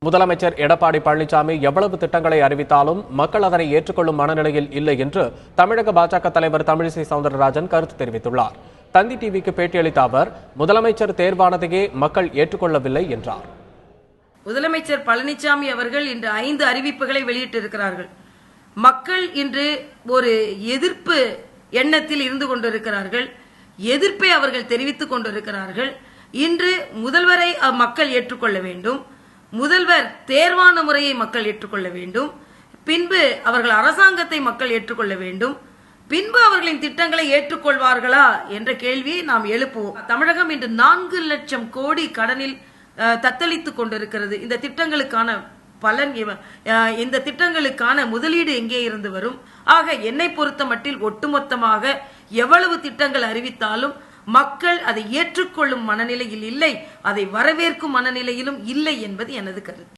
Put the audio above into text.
முதலமைச்சர் எடப்பாடி பழனிசாமி எவ்வளவு திட்டங்களை அறிவித்தாலும் மக்கள் அதனை ஏற்றுக்கொள்ளும் மனநிலையில் இல்லை என்று தமிழக பாஜக தலைவர் தமிழிசை சவுந்தரராஜன் கருத்து தெரிவித்துள்ளார். தந்தி டிவிக்கு பேட்டியளித்த அவர், முதலமைச்சர் தேர்வானதையே மக்கள் ஏற்றுக்கொள்ளவில்லை என்றார். முதலமைச்சர் பழனிசாமி அவர்கள் இன்று 5 அறிவிப்புகளை வெளியிட்டிருக்கிறார்கள். மக்கள் இன்று ஒரு எதிர்ப்பு எண்ணத்தில் இருந்து கொண்டிருக்கிறார்கள். எதிர்ப்பை அவர்கள் தெரிவித்துக் கொண்டிருக்கிறார்கள். இன்று முதல்வரை மக்கள் ஏற்றுக்கொள்ள வேண்டும், முதல்வர் தேர்வான முறையை மக்கள் ஏற்றுக்கொள்ள வேண்டும், பின்பு அவர்கள் அரசாங்கத்தை மக்கள் ஏற்றுக்கொள்ள வேண்டும், பின்பு அவர்களின் திட்டங்களை ஏற்றுக்கொள்வார்களா என்ற கேள்வியை நாம் எழுப்புவோம். தமிழகம் இன்று 4 லட்சம் கோடி கடனில் தத்தளித்துக் கொண்டிருக்கிறது. இந்த திட்டங்களுக்கான பலன், இந்த திட்டங்களுக்கான முதலீடு எங்கே இருந்து வரும்? ஆக என்னை பொறுத்த மட்டில் ஒட்டுமொத்தமாக எவ்வளவு திட்டங்கள் அறிவித்தாலும் மக்கள் அதை ஏற்றுக்கொள்ளும் மனநிலையில் இல்லை, அதை வரவேற்கும் மனநிலையிலும் இல்லை என்பது எனது கருத்து.